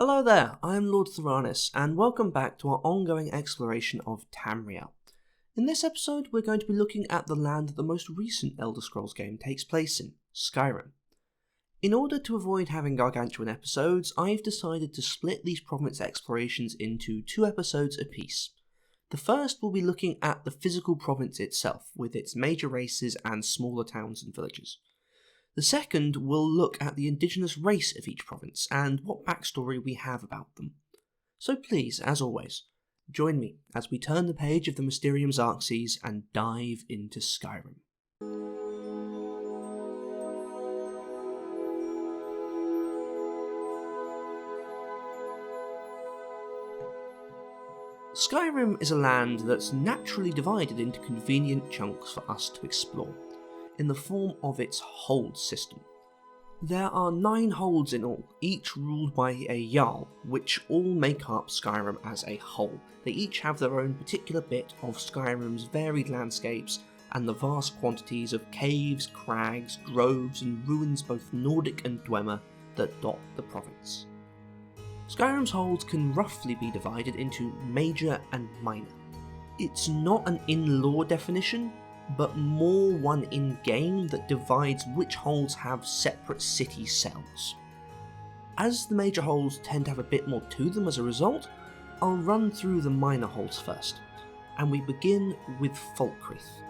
Hello there, I am Lord Theranis, and welcome back to our ongoing exploration of Tamriel. In this episode, we're going to be looking at the land that the most recent Elder Scrolls game takes place in, Skyrim. In order to avoid having gargantuan episodes, I've decided to split these province explorations into 2 episodes apiece. The first will be looking at the physical province itself, with its major races and smaller towns and villages. The second will look at the indigenous race of each province and what backstory we have about them. So please, as always, join me as we turn the page of the Mysterium Xarxes and dive into Skyrim. Skyrim is a land that's naturally divided into convenient chunks for us to explore, in the form of its hold system. There are 9 holds in all, each ruled by a Jarl, which all make up Skyrim as a whole. They each have their own particular bit of Skyrim's varied landscapes and the vast quantities of caves, crags, groves and ruins both Nordic and Dwemer that dot the province. Skyrim's holds can roughly be divided into major and minor. It's not an in-lore definition, but more one in-game that divides which holds have separate city cells. As the major holds tend to have a bit more to them as a result, I'll run through the minor holds first, and we begin with Falkreath,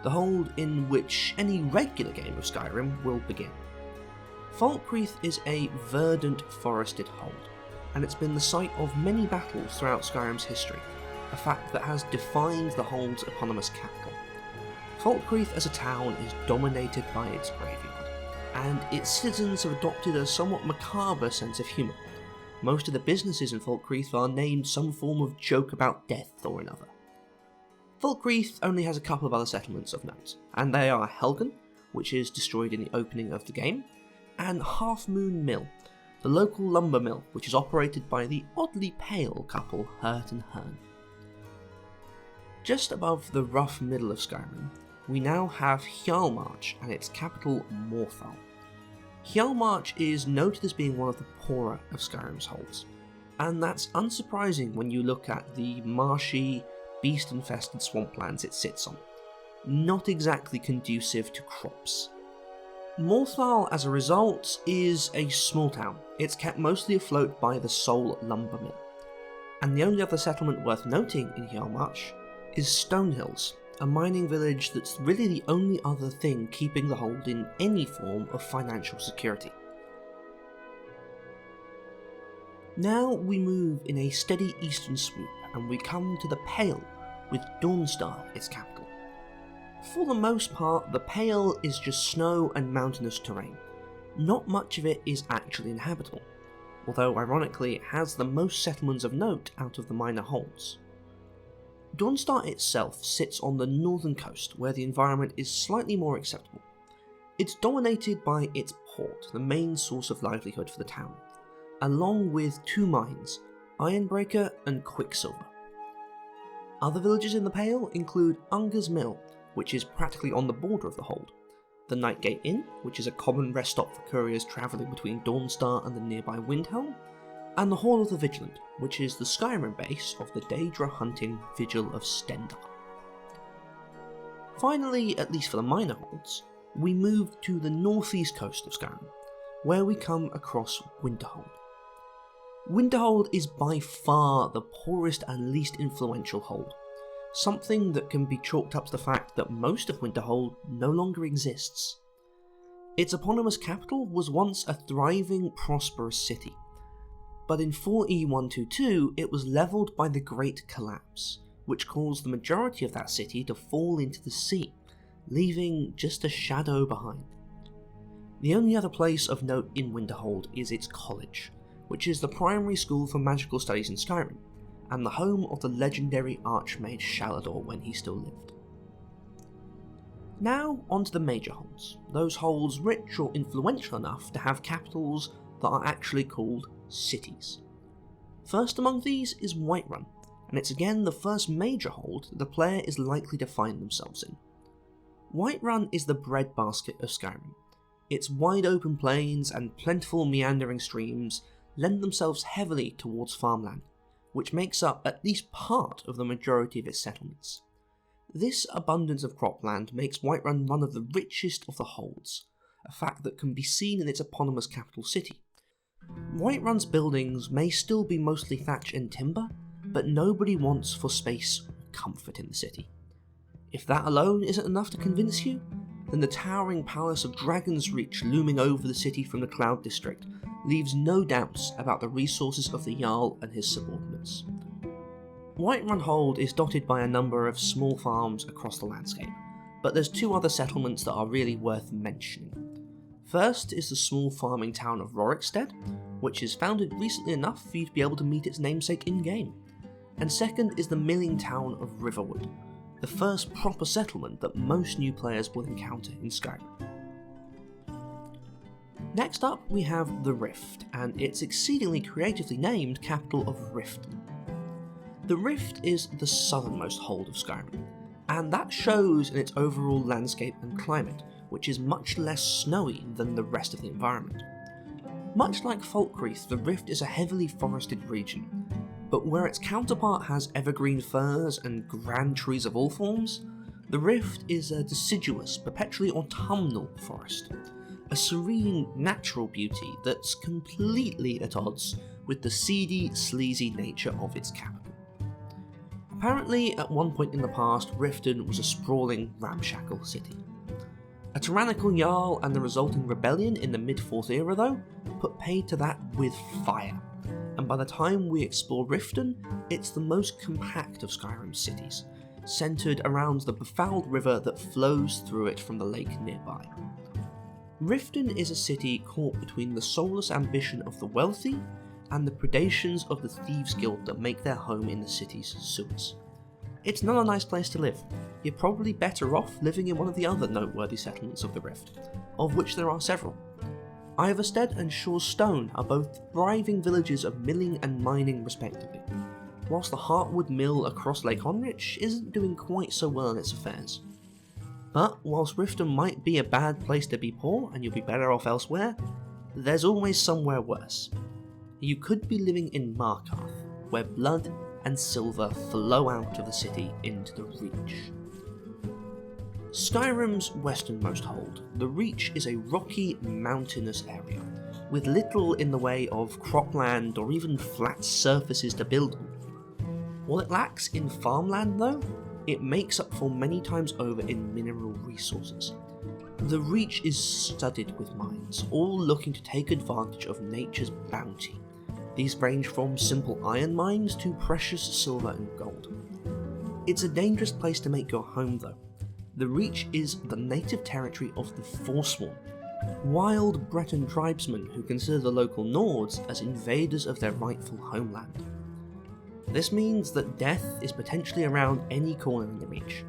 the hold in which any regular game of Skyrim will begin. Falkreath is a verdant forested hold, and it's been the site of many battles throughout Skyrim's history, a fact that has defined the hold's eponymous capital. Falkreath as a town is dominated by its graveyard, and its citizens have adopted a somewhat macabre sense of humour. Most of the businesses in Falkreath are named some form of joke about death or another. Falkreath only has a couple of other settlements of note, and they are Helgen, which is destroyed in the opening of the game, and Half Moon Mill, the local lumber mill which is operated by the oddly pale couple Hurt and Hearn. Just above the rough middle of Skyrim, we now have Hyaluronch and its capital Morrowind. Hyaluronch is noted as being one of the poorer of Skyrim's holds, and that's unsurprising when you look at the marshy, beast-infested swamplands it sits on. Not exactly conducive to crops. Morrowind, as a result, is a small town. It's kept mostly afloat by the sole lumber mill. And the only other settlement worth noting in Hyaluronch is Stonehills, a mining village that's really the only other thing keeping the hold in any form of financial security. Now we move in a steady eastern swoop and we come to the Pale, with Dawnstar its capital. For the most part, the Pale is just snow and mountainous terrain. Not much of it is actually inhabitable, although ironically it has the most settlements of note out of the minor holds. Dawnstar itself sits on the northern coast, where the environment is slightly more acceptable. It's dominated by its port, the main source of livelihood for the town, along with 2 mines, Ironbreaker and Quicksilver. Other villages in the Pale include Unger's Mill, which is practically on the border of the hold, the Nightgate Inn, which is a common rest stop for couriers travelling between Dawnstar and the nearby Windhelm, and the Hall of the Vigilant, which is the Skyrim base of the Daedra hunting Vigil of Stendarr. Finally, at least for the minor holds, we move to the northeast coast of Skyrim, where we come across Winterhold. Winterhold is by far the poorest and least influential hold, something that can be chalked up to the fact that most of Winterhold no longer exists. Its eponymous capital was once a thriving, prosperous city, but in 4E122 it was levelled by the Great Collapse, which caused the majority of that city to fall into the sea, leaving just a shadow behind. The only other place of note in Winterhold is its college, which is the primary school for magical studies in Skyrim, and the home of the legendary Archmage Shalador when he still lived. Now onto the major holds, those holds rich or influential enough to have capitals that are actually called cities. First among these is Whiterun, and it's again the first major hold that the player is likely to find themselves in. Whiterun is the breadbasket of Skyrim. Its wide open plains and plentiful meandering streams lend themselves heavily towards farmland, which makes up at least part of the majority of its settlements. This abundance of cropland makes Whiterun one of the richest of the holds, a fact that can be seen in its eponymous capital city. Whiterun's buildings may still be mostly thatch and timber, but nobody wants for space or comfort in the city. If that alone isn't enough to convince you, then the towering palace of Dragon's Reach looming over the city from the Cloud District leaves no doubts about the resources of the Jarl and his subordinates. Whiterun Hold is dotted by a number of small farms across the landscape, but there's two other settlements that are really worth mentioning. First is the small farming town of Rorikstead, which is founded recently enough for you to be able to meet its namesake in-game. And second is the milling town of Riverwood, the first proper settlement that most new players will encounter in Skyrim. Next up we have the Rift, and its exceedingly creatively named capital of Riften. The Rift is the southernmost hold of Skyrim, and that shows in its overall landscape and climate, which is much less snowy than the rest of the environment. Much like Falkreath, the Rift is a heavily forested region, but where its counterpart has evergreen firs and grand trees of all forms, the Rift is a deciduous, perpetually autumnal forest, a serene, natural beauty that's completely at odds with the seedy, sleazy nature of its capital. Apparently, at one point in the past, Riften was a sprawling, ramshackle city. A tyrannical Jarl and the resulting rebellion in the mid-4th era, though, put paid to that with fire, and by the time we explore Riften, it's the most compact of Skyrim's cities, centred around the befouled river that flows through it from the lake nearby. Riften is a city caught between the soulless ambition of the wealthy and the predations of the Thieves' Guild that make their home in the city's sewers. It's not a nice place to live. You're probably better off living in one of the other noteworthy settlements of the Rift, of which there are several. Ivarstead and Shaw's Stone are both thriving villages of milling and mining respectively, whilst the Heartwood Mill across Lake Onrich isn't doing quite so well in its affairs. But whilst Riften might be a bad place to be poor and you'll be better off elsewhere, there's always somewhere worse. You could be living in Markarth, where blood and silver flow out of the city into the Reach. Skyrim's westernmost hold, the Reach is a rocky, mountainous area, with little in the way of cropland or even flat surfaces to build on. What it lacks in farmland though, it makes up for many times over in mineral resources. The Reach is studded with mines, all looking to take advantage of nature's bounty. These range from simple iron mines to precious silver and gold. It's a dangerous place to make your home though. The Reach is the native territory of the Forsworn, wild Breton tribesmen who consider the local Nords as invaders of their rightful homeland. This means that death is potentially around any corner in the Reach,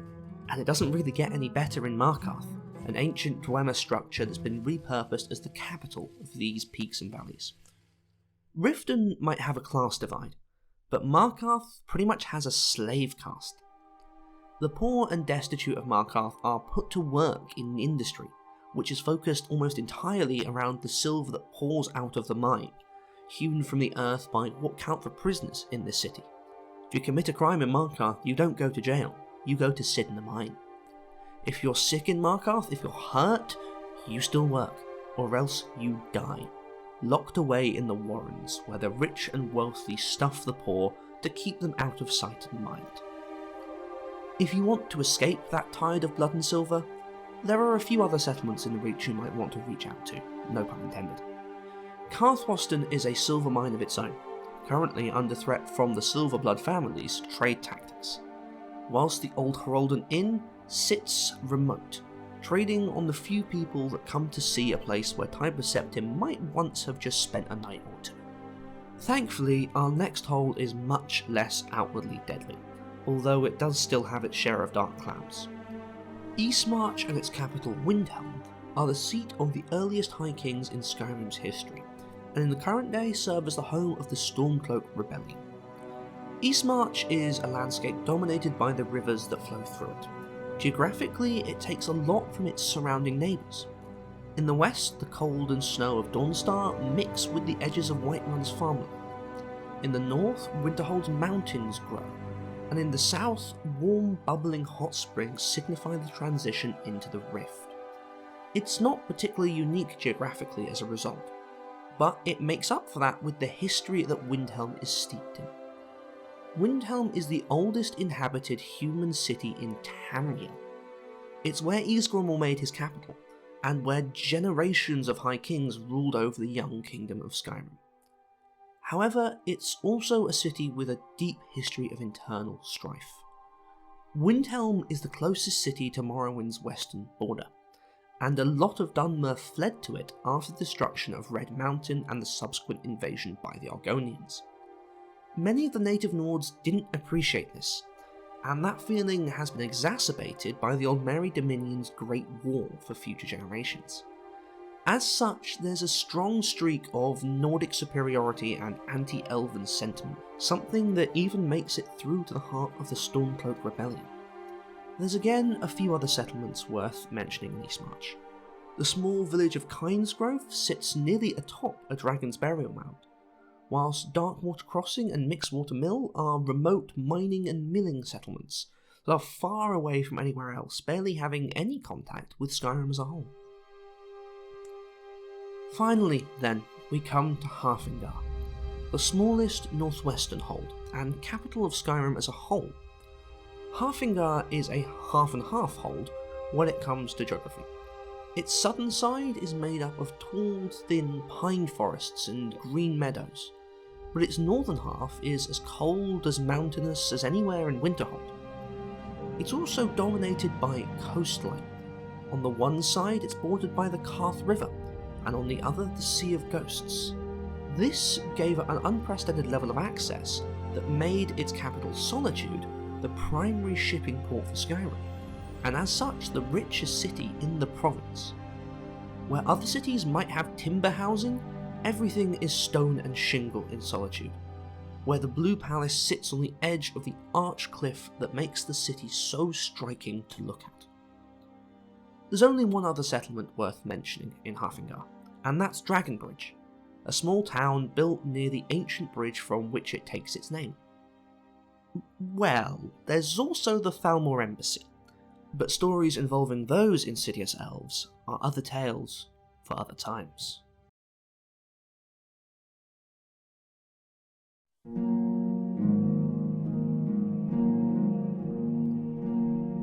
and it doesn't really get any better in Markarth, an ancient Dwemer structure that's been repurposed as the capital of these peaks and valleys. Riften might have a class divide, but Markarth pretty much has a slave caste. The poor and destitute of Markarth are put to work in industry, which is focused almost entirely around the silver that pours out of the mine, hewn from the earth by what count for prisoners in this city. If you commit a crime in Markarth, you don't go to jail, you go to sit in the mine. If you're sick in Markarth, if you're hurt, you still work, or else you die, locked away in the warrens where the rich and wealthy stuff the poor to keep them out of sight and mind. If you want to escape that tide of blood and silver, there are a few other settlements in the Reach you might want to reach out to, no pun intended. Carthwaston is a silver mine of its own, currently under threat from the Silverblood family's trade tactics, whilst the Old Herolden Inn sits remote, trading on the few people that come to see a place where Tiber Septim might once have just spent a night or two. Thankfully, our next hold is much less outwardly deadly, although it does still have its share of dark clouds. Eastmarch and its capital Windhelm are the seat of the earliest High Kings in Skyrim's history, and in the current day serve as the home of the Stormcloak Rebellion. Eastmarch is a landscape dominated by the rivers that flow through it. Geographically, it takes a lot from its surrounding neighbours. In the west, the cold and snow of Dawnstar mix with the edges of Whiterun's farmland. In the north, Winterhold's mountains grow, and in the south, warm, bubbling hot springs signify the transition into the Rift. It's not particularly unique geographically as a result, but it makes up for that with the history that Windhelm is steeped in. Windhelm is the oldest inhabited human city in Tamriel. It's where Ysgramor made his capital, and where generations of High Kings ruled over the young kingdom of Skyrim. However, it's also a city with a deep history of internal strife. Windhelm is the closest city to Morrowind's western border, and a lot of Dunmer fled to it after the destruction of Red Mountain and the subsequent invasion by the Argonians. Many of the native Nords didn't appreciate this, and that feeling has been exacerbated by the Aldmeri Dominion's Great War for future generations. As such, there's a strong streak of Nordic superiority and anti-Elven sentiment, something that even makes it through to the heart of the Stormcloak Rebellion. There's again a few other settlements worth mentioning in Eastmarch. The small village of Kynesgrove sits nearly atop a dragon's burial mound, whilst Darkwater Crossing and Mixwater Mill are remote mining and milling settlements that are far away from anywhere else, barely having any contact with Skyrim as a whole. Finally, then, we come to Hafingar, the smallest northwestern hold, and capital of Skyrim as a whole. Hafingar is a half-and-half hold when it comes to geography. Its southern side is made up of tall, thin pine forests and green meadows, but its northern half is as cold, as mountainous as anywhere in Winterhold. It's also dominated by coastline. On the one side it's bordered by the Karth River, and on the other the Sea of Ghosts. This gave it an unprecedented level of access that made its capital Solitude the primary shipping port for Skyrim, and as such the richest city in the province. Where other cities might have timber housing, everything is stone and shingle in Solitude, where the Blue Palace sits on the edge of the arched cliff that makes the city so striking to look at. There's only one other settlement worth mentioning in Hafingar, and that's Dragonbridge, a small town built near the ancient bridge from which it takes its name. Well, there's also the Thalmor Embassy, but stories involving those insidious elves are other tales for other times.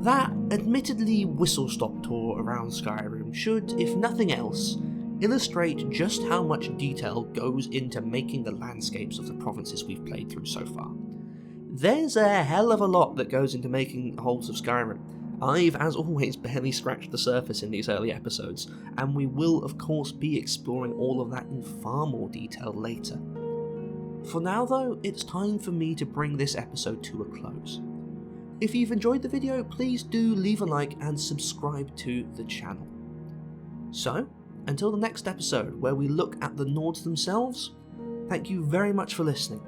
That admittedly whistle-stop tour around Skyrim should, if nothing else, illustrate just how much detail goes into making the landscapes of the provinces we've played through so far. There's a hell of a lot that goes into making Holds of Skyrim. I've, as always, barely scratched the surface in these early episodes, and we will of course be exploring all of that in far more detail later. For now though, it's time for me to bring this episode to a close. If you've enjoyed the video, please do leave a like and subscribe to the channel. So, until the next episode where we look at the Nords themselves, thank you very much for listening.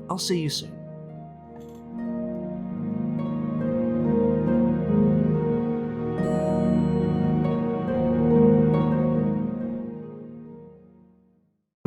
I'll see you soon.